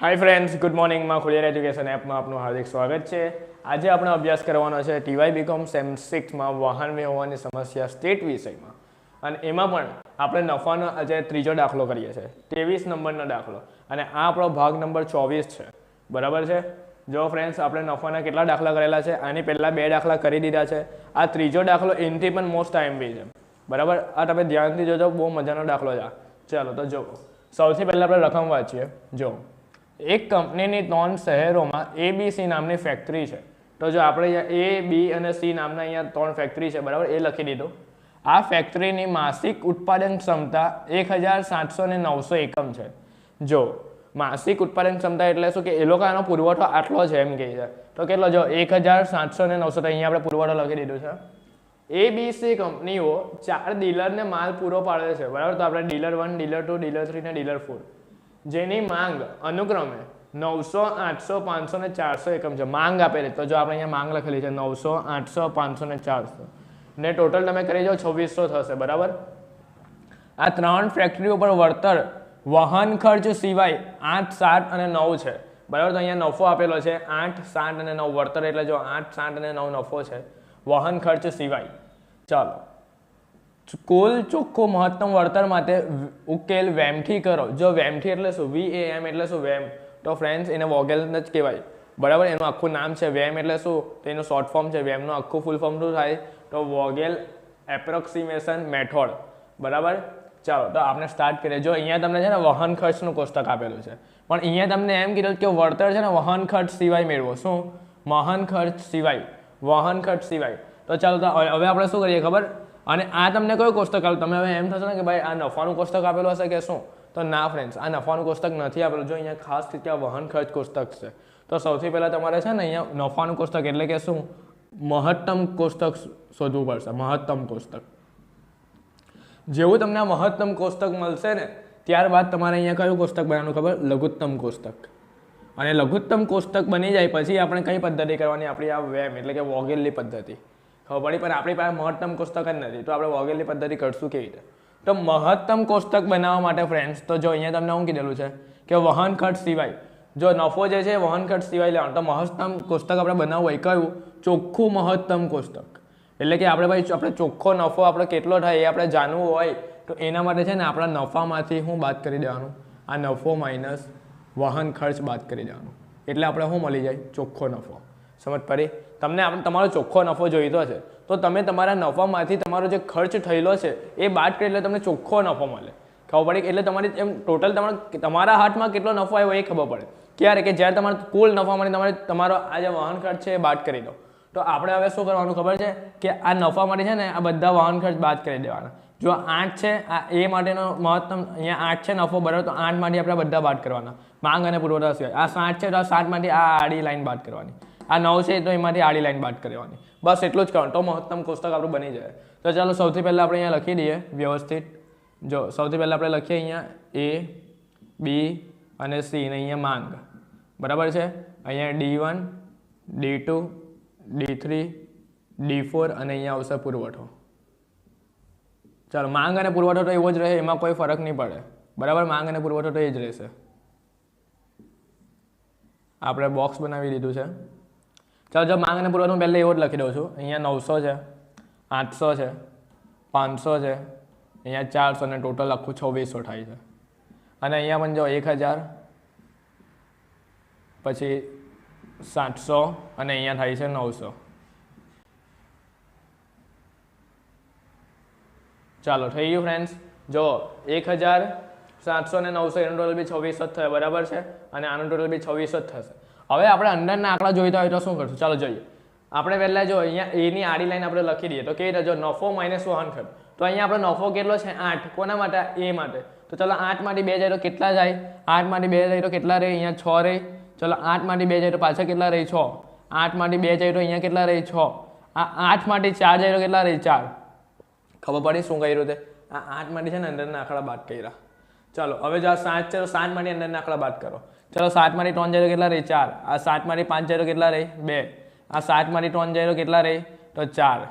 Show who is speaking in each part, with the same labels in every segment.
Speaker 1: Hi friends, good મોર્નિંગમાં ખુલિયર education એપમાં આપનું હાર્દિક સ્વાગત છે. આજે આપણે અભ્યાસ કરવાનો છે ટીવાય બીકોમ સેમ 6માં વાહન વ્યવહારની સમસ્યા સ્ટેટ વિષયમાં. અને એમાં પણ આપણે નફાનો આજે ત્રીજો દાખલો કરીએ છીએ, 23 નંબરનો દાખલો. અને આ આપણો ભાગ નંબર 24 છે, બરાબર છે. જો ફ્રેન્ડ્સ, આપણે નફાના કેટલા દાખલા કરેલા છે? આની પહેલાં 2 દાખલા કરી દીધા છે. આ ત્રીજો દાખલો એનથી પણ મોસ્ટ ટાઈમ છે, બરાબર. આ તમે ધ્યાનથી જોજો, બહુ મજાનો દાખલો છે. ચાલો તો જો સૌથી પહેલાં આપણે રકમ વાંચીએ. જો એક કંપનીની 3 શહેરોમાં ABC નામની ફેક્ટરી છે. તો જો આપણે અહીંયા A, B અને C નામના અહીંયા 3 ફેક્ટરી છે, બરાબર, એ લખી દીધું. આ ફેક્ટરીની માસિક ઉત્પાદન ક્ષમતા 1700 ને 900 એકમ છે. જો માસિક ઉત્પાદન ક્ષમતા એટલે શું કે એ લોકો આનો પુરવઠો આટલો છે એમ કહે છે. તો કેટલો? જો 1700 ને 900, તો અહીંયા આપણે પુરવઠો લખી દીધું છે. ABC કંપનીઓ 4 ડીલરને માલ પૂરો પાડે છે, બરાબર. તો આપણે ડીલર 1, ડીલર 2, ડીલર 3 ને ડીલર 4, જેની માંગ અનુક્રમે 900, 800, 500 ને 400 એકમ છે. માંગ આપેલી, તો જો આપણે અહીંયા માંગ લખેલી છે 900, 800, 500 ને 400, ને ટોટલ તમે કરી જાઓ 2600 થશે, બરાબર. આ 3 ફેક્ટરીઓ પર વળતર વહન ખર્ચ સિવાય 8, 7 અને 9 છે, બરાબર. તો અહીંયા નફો આપેલો છે 8, 7 અને 9 વળતર, એટલે જો 8, 7 અને 9 નફો છે વહન ખર્ચ સિવાય. ચાલો, કુલ ચોખ્ખું મહત્તમ વળતર માટે ઉકેલ વેમથી કરો. જો વેમથી એટલે શું? VAM એટલે શું? વેમ. તો ફ્રેન્ડ્સ, એને વોગેલ જ કહેવાય, બરાબર. એનું આખું નામ છે વેમ એટલે શું? તો એનું શોર્ટ ફોર્મ છે. વેમનું આખું ફૂલ ફોર્મ શું થાય? તો વોગેલ એપ્રોક્સિમેશન મેથડ, બરાબર. ચાલો તો આપણે સ્ટાર્ટ કરીએ. જો અહીંયા તમને છે ને વહન ખર્ચનું કોષ્ટક આપેલું છે, પણ અહીંયા તમને એમ કીધું કે વળતર છે ને વહન ખર્ચ સિવાય મેળવો. શું? વહન ખર્ચ સિવાય, વહન ખર્ચ સિવાય. તો ચાલો તો હવે આપણે શું કરીએ ખબર? અને આ તમને કયું કોષ્ટક આપ્યું? તમે હવે એમ થશે ને કે ભાઈ આ નફાનું કોષ્ટક આપેલું હશે કે શું? તો ના ફ્રેન્ડ્સ, આ નફાનું કોષ્ટક નથી આપેલું. જો અહીંયા ખાસ રીતે આ વહન ખર્ચ કોષ્ટક છે. તો સૌથી પહેલાં તમારે છે ને અહીંયા નફાનું કોષ્ટક એટલે કે શું? મહત્તમ કોષ્ટક શોધવું પડશે. મહત્તમ કોષ્ટક. જેવું તમને આ મહત્તમ કોષ્ટક મળશે ને ત્યારબાદ તમારે અહીંયા કયું કોષ્ટક બનાવવાનું ખબર? લઘુત્તમ કોષ્ટક. અને લઘુત્તમ કોષ્ટક બની જાય પછી આપણે કઈ પદ્ધતિ કરવાની? આપણી આ વેમ એટલે કે વોગેલની પદ્ધતિ ખબર પડી. પણ આપણી પાસે મહત્તમ કોષ્ટક જ નથી, તો આપણે વોગેલની પદ્ધતિ કરશું કેવી રીતે? તો મહત્તમ કોષ્ટક બનાવવા માટે ફ્રેન્ડ્સ, તો જો અહીંયા તમને શું કીધેલું છે કે વહન ખર્ચ સિવાય, જો નફો જે છે વહન ખર્ચ સિવાય લેવાનો. તો મહત્તમ કોષ્ટક આપણે બનાવવું હોય કયું? ચોખ્ખું મહત્તમ કોષ્ટક. એટલે કે આપણે ભાઈ આપણે ચોખ્ખો નફો આપણે કેટલો થાય એ આપણે જાણવું હોય, તો એના માટે છે ને આપણા નફામાંથી શું બાદ કરી દેવાનું? આ નફો માઇનસ વહન ખર્ચ બાદ કરી દેવાનું. એટલે આપણે શું મળી જાય? ચોખ્ખો નફો. સમજ પડી? તમને તમારો ચોખ્ખો નફો જોઈતો છે, તો તમે તમારા નફામાંથી તમારો જે ખર્ચ થયેલો છે એ બાદ કરી એટલે તમને ચોખ્ખો નફો મળે. ખબર પડી? એટલે તમારી એમ ટોટલ તમારા હાથમાં કેટલો નફો આવ્યો એ ખબર પડે. ક્યારે? કે જ્યારે તમારે કુલ નફામાંથી તમારો આ જે વહન ખર્ચ છે એ બાદ કરી દો. તો આપણે હવે શું કરવાનું ખબર છે કે આ નફામાંથી છે ને આ બધા વહન ખર્ચ બાદ કરી દેવાના. જો 8 છે, આ એ માટેનો મહત્તમ અહીંયા 8 છે નફો, બરાબર. તો 8 માંથી આપણે બધા બાદ કરવાના, માંગ અને પુરવઠા સિવાય. આ 7 છે તો આ 7 માંથી આ આડી લાઈન બાદ કરવાની. આ 9 છે તો એમાંથી આડી લાઈન બાદ કરવાની. બસ એટલું જ કરવાનું, તો મહત્તમ કોષ્ટક આપણું બની જાય. તો ચાલો સૌથી પહેલાં આપણે અહીંયા લખી દઈએ વ્યવસ્થિત. જો સૌથી પહેલાં આપણે લખીએ અહીંયા A, B અને C ને અહીંયા માંગ, બરાબર છે. અહીંયા D1, D2, D3, D4 અને અહીંયા આવશે પુરવઠો. ચાલો, માંગ અને પુરવઠો તો એવો જ રહે, એમાં કોઈ ફરક નહીં પડે, બરાબર. માંગ અને પુરવઠો તો એ જ રહેશે. આપણે બોક્સ બનાવી દીધું છે. ચાલો, જો માંગ અને પુરવઠો પહેલાં એવો જ લખી દઉં છું. અહીંયા 900 છે, 800 છે, 500 છે, અહીંયા 400 ને ટોટલ આખું 2600 થાય છે. અને અહીંયા પણ જો 1000, પછી 700 અને અહીંયા થાય છે 900. ચાલો, થઈ ગયું ફ્રેન્ડ્સ. જો 1700 ને 900 એનું ટોટલ બી 2600 થયો, બરાબર છે. અને આનું ટોટલ બી 2600 થશે. હવે આપણે અંદરના આંકડા જોઈતા હોય તો શું કરશું? ચાલો જોઈએ. આપણે પહેલાં જો અહીંયા એની આડી લાઈન આપણે લખી દઈએ. તો કેવી રીતે? જો નફો માઇનસ વહન ખર્ચ. તો અહીંયા આપણો નફો કેટલો છે? 8. કોના માટે? A માટે. તો ચાલો 8 માંથી 2 જાય તો કેટલા જાય? 8 માંથી 2 જાય તો કેટલા રહે? અહીંયા 6 રહે. ચાલો 8 માંથી 2 જાય તો પાછા કેટલા રહે? 6. 8 માંથી 2 જાય તો અહીંયા કેટલા રહે? 6. આ 8 માંથી 4 જાય તો કેટલા રહે? 4. ખબર પડી શું કર્યું તે? આ 8 માંથી છે ને અંદરના આંકડા બાદ કર્યા. ચાલો હવે જો આ 7 છે તો 7 માંથી અંદરના આંકડા બાદ કરો. ચાલો 7 માંથી 3 જાય તો કેટલા રહે? 4. આ 7 માંથી 5 જાય તો કેટલા રહે? 2. આ 7 માંથી 3 જાય તો કેટલા રહે? તો 4.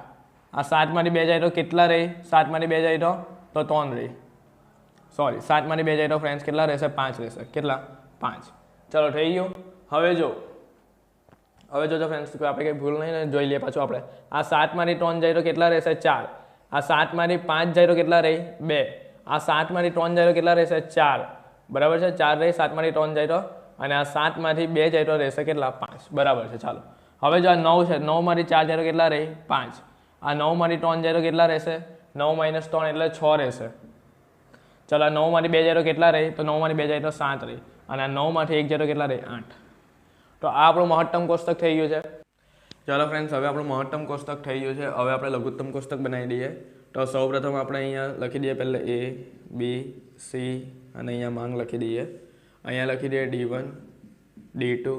Speaker 1: આ 7 માંથી 2 જાય તો કેટલા રહે? 7 માંથી 2 જાય તો 3 રહે. સોરી, 7 માંથી 2 જાય તો ફ્રેન્ડ્સ કેટલા રહેશે? 5 રહેશે. કેટલા? 5. ચલો થઈ ગયું. હવે જોજો ફ્રેન્ડ્સ, આપણે કંઈ ભૂલ નહીં ને જોઈ લઈએ પાછું આપણે. આ 7માંથી 3 જાય તો કેટલા રહેશે? 4. આ 7માંથી 5 જાય તો કેટલા રહી? 2. આ 7માંથી 3 જાય તો કેટલા રહેશે? 4. બરાબર છે, 4 રહી. 7માંથી 3 જાય તો, અને આ 7માંથી 2 જાય તો રહેશે કેટલા? 5. બરાબર છે. ચાલો હવે જો આ 9 છે, 9માંથી 4 જાય તો કેટલા રહી? 5. આ 9માંથી 3 જાય તો કેટલા રહેશે? 9 - 3 એટલે 6 રહેશે. ચાલો આ 9માંથી 2 જાય તો કેટલા રહી? તો 9માંથી 2 જાય તો 7 રહી. અને આ 9માંથી 1 જાય તો કેટલા રહી? 8. તો આ આપણું મહત્તમ કોષ્ટક થઈ ગયું છે. ચાલો ફ્રેન્ડ્સ, હવે આપણું મહત્તમ કોષ્ટક થઈ ગયું છે. હવે આપણે લઘુત્તમ કોષ્ટક બનાવી દઈએ. તો સૌપ્રથમ આપણે અહીંયા લખી દઈએ પહેલાં A, B, C અને અહીંયા માંગ લખી દઈએ. અહીંયા લખી દઈએ D1, D2,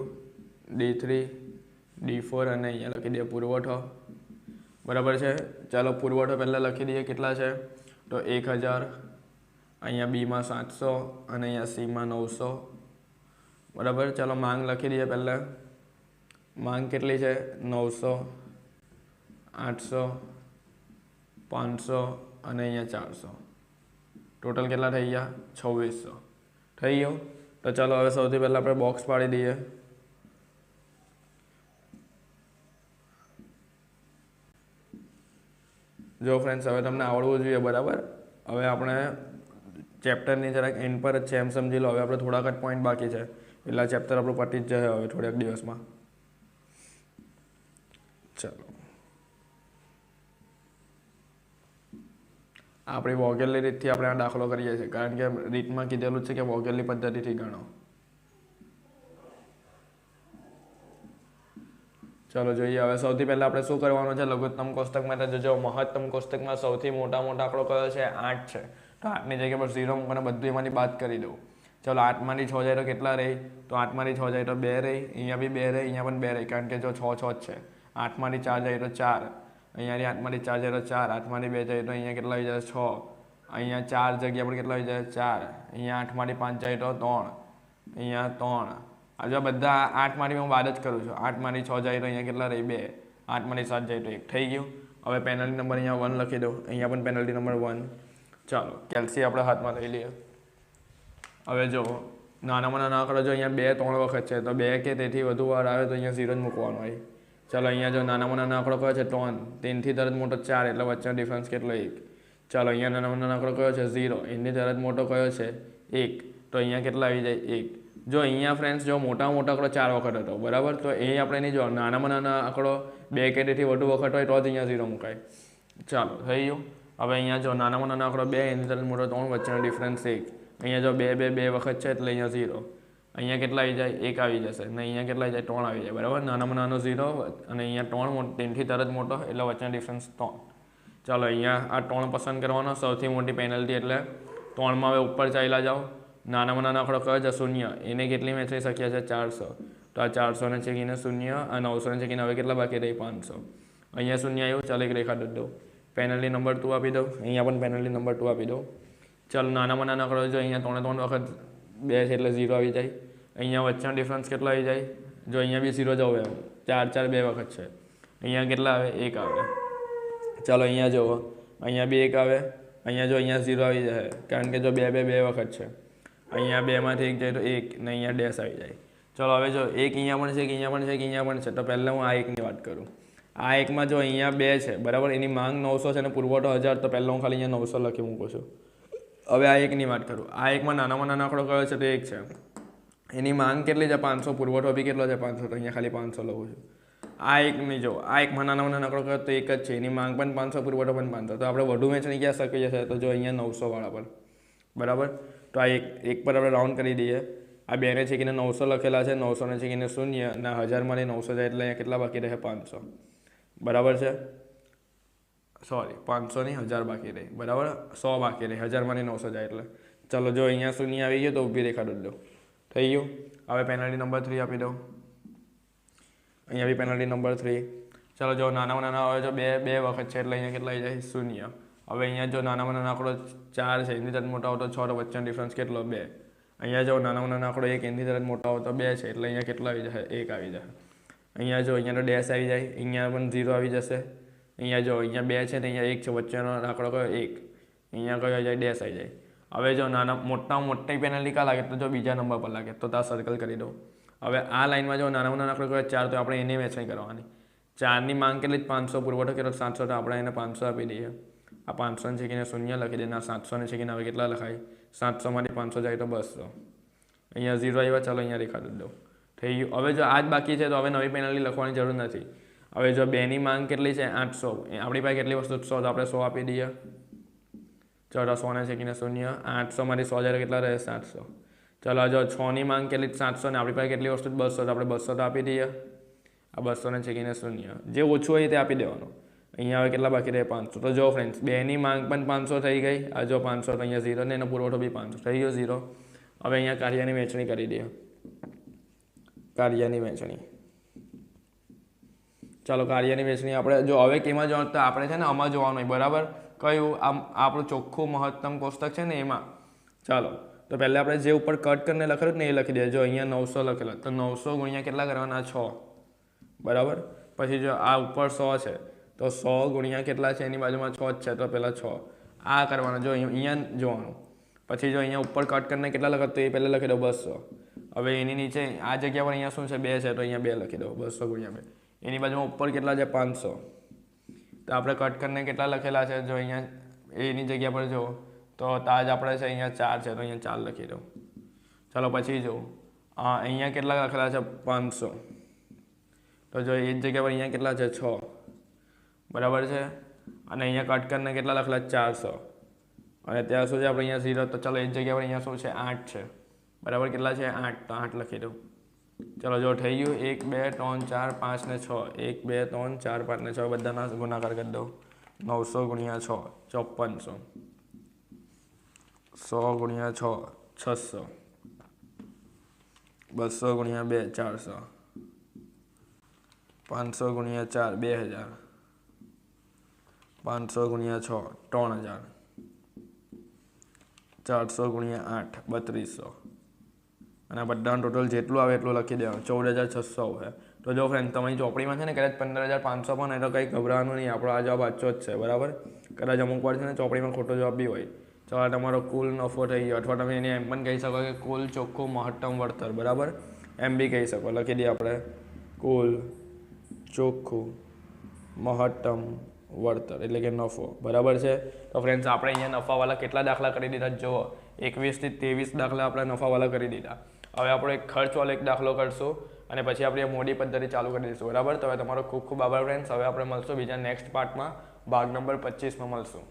Speaker 1: D3, D4 અને અહીંયા લખી દઈએ પુરવઠો. બરાબર છે. ચાલો પુરવઠો પહેલાં લખી દઈએ કેટલા છે? તો 1000, અહીંયા બીમાં 700 અને અહીંયા સીમાં 900. બરાબર. ચાલો માંગ લખી દઈએ પહેલાં. માંગ કેટલી છે? 900, 800, 500 અને અહીંયા 400. ટોટલ કેટલા થઈ ગયા? 2600 થઈ ગયું. તો ચાલો હવે સૌથી પહેલાં આપણે બોક્સ પાડી દઈએ. જો ફ્રેન્ડ્સ, હવે તમને આવડવું જોઈએ. બરાબર. હવે આપણે ચેપ્ટરની જરાક એન્ડ પર જ છે એમ સમજી લો. હવે આપણે થોડાક જ પોઈન્ટ બાકી છે એટલે આ ચેપ્ટર આપણું પતી જ જશે હવે થોડાક દિવસમાં. ચાલો આપણી વોગેલની રીતથી આપણે આ દાખલો કરીએ છીએ, કારણ કે રીતમાં કીધેલું છે કે વોગેલની પદ્ધતિથી ગણો. ચાલો જોઈએ. હવે સૌથી પહેલાં આપણે શું કરવાનું છે લઘુત્તમ કોષ્ટકમાં? તો જો મહત્તમ કોષ્ટકમાં સૌથી મોટો આંકડો કયો છે? 8 છે. તો 8ની જગ્યા પર 0 મૂકીને બધું એમાંથી બાદ કરી દઉં. ચાલો 8માંથી 6 જાય તો કેટલા રહી? તો 8માંથી 6 જાય તો 2 રહી. અહીંયા બી 2 રહી, અહીંયા પણ 2 રહી, કારણ કે જો 6 જ છે. 8માંથી 4 જાય તો 4. અહીંયાથી 8માંથી 4 જાય તો 4. 8માંથી 2 જાય તો અહીંયા કેટલા આવી જાય? 6. અહીંયા 4 જગ્યા પર કેટલા આવી જાય? 4. અહીંયા 8માંથી 5 જાય તો 3. અહીંયા 3. આ જો બધા 8માંથી હું બાદ જ કરું છું. 8માંથી 6 જાય તો અહીંયા કેટલા રહી? 2. 8માંથી 7 જાય તો 1 થઈ ગયું. હવે પેનલ્ટી નંબર અહીંયા 1 લખી દઉં. અહીંયા પણ પેનલ્ટી નંબર 1. ચાલો કેલ્સી આપણે હાથમાં લઈ લઈએ. હવે જો નાનામાં નાના આંકડો જો અહીંયા 2 3 વખત છે, તો 2 કે તેથી વધુ વાર આવે તો અહીંયા 0 જ મૂકવાનો હોય. ચાલો અહીંયા જો નાનામાં નાનો આંકડો કયો છે? 3. 3થી તરત મોટો 4 એટલે વચ્ચેનો ડિફરન્સ કેટલો? 1. ચાલો અહીંયા નાનામાં નાનો આંકડો કયો છે? 0. એની તરત મોટો કયો છે? 1. તો અહીંયા કેટલા આવી જાય? 1. જો અહીંયા ફ્રેન્ડ્સ જો મોટા આંકડો 4 વખત હતો. બરાબર. તો એ આપણે નહીં જો નાનામાં નાનો આંકડો 2 કે તેથી વધુ વખત હોય તો જ અહીંયા 0 મુકાય. ચાલો થઈ ગયું. હવે અહીંયા જો નાનામાં નાનો આંકડો 2, એની તરત મોટો 3, વચ્ચેનો ડિફરન્સ 1. અહીંયા જો 2 વખત છે એટલે અહીંયા 0. અહીંયા કેટલા આવી જાય? 1 આવી જશે. અને અહીંયા કેટલા આવી જાય? 3 આવી જાય. બરાબર. નાનામાં નાનો 0 અને અહીંયા 3, 3થી તરત મોટો એટલે વચ્ચેનો ડિફરન્સ 3. ચાલો અહીંયા આ 3 પસંદ કરવાનો. સૌથી મોટી પેનલ્ટી એટલે 3માં હવે ઉપર ચાલ્યા જાઓ. નાનામાં નાનો આંકડો કયો છે? 0. એને કેટલી વેચી શક્યા છે? 400. તો આ 400ને ચેકીને 0, આ 900ને ચેકીને હવે કેટલા બાકી રહી? 500. અહીંયા 0 આવ્યું. ચાલો એક રેખા દોરી દઉં. પેનલ્ટી નંબર 2 આપી દઉં. અહીંયા પણ પેનલ્ટી નંબર 2 આપી દઉં. ચાલો નાનામાં નાનો આંકડો જો અહીંયા 3 વખત 2 છે એટલે 0 આવી જાય. અહીંયા વચ્ચેનો ડિફરન્સ કેટલો આવી જાય? જો અહીંયા બી 0 જવું એમ 4 2 વખત છે. અહીંયા કેટલા આવે? 1 આવે. ચાલો અહીંયા જુઓ. અહીંયા બી 1 આવે. અહીંયા જો અહીંયા 0 આવી જાય, કારણ કે જો 2 વખત છે. અહીંયા 2માંથી 1 જાય તો 1 ને અહીંયા ડેશ આવી જાય. ચાલો હવે જો 1 અહીંયા પણ છે, કે અહીંયા પણ છે, કે અહીંયા પણ છે. તો પહેલાં હું આ 1ની વાત કરું. આ 1માં જો અહીંયા 2 છે. બરાબર. એની માંગ 900 છે અને પુરવઠો 1000. તો પહેલાં હું ખાલી અહીંયા 900 લખી મૂકું છું. હવે આ 1ની વાત કરું. આ 1માં નાનામાં નાનો આંકડો કયો છે? તો 1 છે. એની માંગ કેટલી છે? 500. પુરવઠો બી કેટલો છે? 500. તો અહીંયા ખાલી 500 લખું છું. આ 1ની જો આ 1માં નાનામાં નાનો આંકડો કયો? તો 1 જ છે. એની માંગ પણ 500, પુરવઠો પણ 500. તો આપણે વધુ વેચણી ક્યાં શકીએ છીએ? તો જો અહીંયા 900 વાળા પર. બરાબર. તો આ 1 પર આપણે રાઉન્ડ કરી દઈએ. આ 2ને ચેકીને 900 લખેલા છે. 900ને ચેકીને 0 અને 1000માંથી 900 જાય એટલે અહીંયા કેટલા બાકી રહે? 500. બરાબર છે. સોરી, 500 નહીં, 1000 બાકી રહી. બરાબર. 100 બાકી રહી. 1000માંથી 900 જાય એટલે. ચાલો જો અહીંયા 0 આવી ગયો તો ઊભી રેખા દોરી દો. થઈ ગયું. હવે પેનલ્ટી નંબર 3 આપી દઉં. અહીંયા બી પેનલ્ટી નંબર 3. ચાલો જો નાનામાં નાના આવે જો 2 વખત છે એટલે અહીંયા કેટલા આવી જાય? 0. હવે અહીંયા જો નાનામાં નાનો આંકડો 4 છે, એની તરત મોટો આવતો 6, તો વચ્ચેનો ડિફરન્સ કેટલો? 2. અહીંયા જો નાનામાં નાનો આંકડો 1, એની તરત મોટો આવતો 2 છે એટલે અહીંયા કેટલા આવી જાય? 1 આવી જાય. અહીંયા જો અહીંયા તો ડેશ આવી જાય. અહીંયા પણ 0 આવી જશે. અહીંયા જો અહીંયા 2 છે ને અહીંયા 1 છે. વચ્ચેનો આંકડો કયો? 1. અહીંયા કયો આવી જાય? ડેશ આવી જાય. હવે જો નાના મોટી પેનલ્ટી કા લાગે તો જો બીજા નંબર પર લાગે તો ત્યાં સર્કલ કરી દો. હવે આ લાઇનમાં જો નાનામાં નાનો આંકડો કહેવાય 4 તો આપણે એની વહેંચણી કરવાની. 4ની માંગ કેટલી 500 પુરવઠો કર્યો 700 તો આપણે એને 500 આપી દઈએ. આ 500 છેકીને શૂન્ય લખી દઈએ. 700 છેકીને હવે કેટલા લખાય 700માંથી 500 જાય તો 200. અહીંયા 0 આવ્યા, ચાલો અહીંયા રેખા દોરી દો. થઈ ગયું. હવે જો આ જ બાકી છે તો હવે નવી પેનલ્ટી લખવાની જરૂર નથી. હવે જો 2ની માંગ કેટલી છે 800, આપણી પાસે કેટલી વસ્તુ 100 તો આપણે 100 આપી દઈએ. ચલો 100 છેકીને શૂન્ય, 800માંથી 100 જાય કેટલા રહે 700. ચલો જો 6ની માંગ કેટલી 700 ને આપણી પાસે કેટલી વસ્તુ 200 તો આપણે 200 તો આપી દઈએ. આ 200 છેકીને શૂન્ય, જે ઓછું હોય તે આપી દેવાનું. અહીંયા હવે કેટલા બાકી રહે 500. તો જો ફ્રેન્ડ્સ 2ની માંગ પણ 500 થઈ ગઈ. આ જો 500 તો અહીંયા 0 ને એનો પુરવઠો બી 500 થઈ ગયો 0. હવે અહીંયા કાર્યની વહેંચણી કરી દઈએ. કાર્યની વહેંચણી, ચાલો કાર્યની વહેંચણી આપણે જો હવે કેમાં જોવાનું તો આપણે છે ને આમાં જોવાનું હોય બરાબર. કયું આમ આપણું ચોખ્ખું મહત્તમ કોષ્ટક છે ને એમાં. ચાલો તો પહેલાં આપણે જે ઉપર કટ કરીને લખેલું ને એ લખી દઈએ. જો અહીંયા 900 લખેલો તો 900 ગુણ્યા કેટલા કરવાના 6 બરાબર. પછી જો આ ઉપર 100 છે તો 100 ગુણ્યા કેટલા છે એની બાજુમાં 6 જ છે તો પહેલાં 6 આ કરવાના. જો અહીંયા જોવાનું. પછી જો અહીંયા ઉપર કટ કરીને કેટલા લખે તો એ પહેલાં લખી દો 200. હવે એની નીચે આ જગ્યા પર અહીંયા શું છે 2 છે તો અહીંયા 2 લખી દો 200 ગુણ્યા 2. એની બાજુમાં ઉપર કેટલા છે 500 તો આપણે કટ કરીને કેટલા લખેલા છે જો અહીંયા એની જગ્યા પર જો તો તાજ આપણે છે અહીંયા 4 છે તો અહીંયા 4 લખી દો. ચાલો પછી જો અહીંયા કેટલા લખેલા છે 500 તો જો એ જ જગ્યા પર અહીંયા કેટલા છે 6 બરાબર છે. અને અહીંયા કટ કરીને કેટલા લખેલા 400 અને ત્યાં સુધી આપણે અહીંયા 0 તો ચાલો એ જ જગ્યા પર અહીંયા શું છે 8 છે બરાબર. કેટલા છે 8 તો 8 લખી દો. ચલો જો થઈ ગયું 1 2 3 4 5 ને 6 1 2 3 4 5 ને 6 બધાના ગુણાકાર કરી દો. 900 ગુણ્યા 6 5400, 100 ગુણ્યા 6 600, 200 ગુણ્યા 2 400, 500 ગુણ્યા 4 2000, 500 ગુણ્યા 6 3000, 400 ગુણ્યા 8 3200 અને આ બધાનું ટોટલ જેટલું આવે એટલું લખી દેવાનું 14600 આવે. તો જો ફ્રેન્ડ તમારી ચોપડીમાં છે ને કદાચ 15500 પણ એટલે કંઈ ગભરાવાનું નહીં. આપણો આ જવાબ સાચો જ છે બરાબર. કદાચ અમુક વાર છે ને ચોપડીમાં ખોટો જવાબ બી હોય. ચાલો તમારો કુલ નફો થઈ ગયો અથવા તમે એને એમ પણ કહી શકો કે કુલ ચોખ્ખું મહત્તમ વળતર બરાબર એમ બી કહી શકો. લખી દઈએ આપણે કુલ ચોખ્ખું મહત્તમ વળતર એટલે કે નફો બરાબર છે. તો ફ્રેન્ડ્સ આપણે અહીંયા નફાવાળા કેટલા દાખલા કરી દીધા જુઓ 21 થી 23 દાખલા આપણે નફાવાળા કરી દીધા. હવે આપણે એક ખર્ચવાળો એક દાખલો કરશું અને પછી આપણે મોડી પદ્ધતિ ચાલુ કરી દઈશું બરાબર. તો હવે તમારો ખૂબ ખૂબ આભાર ફ્રેન્ડ્સ. હવે આપણે મળશું બીજા નેક્સ્ટ પાર્ટમાં ભાગ નંબર 25માં મળશું.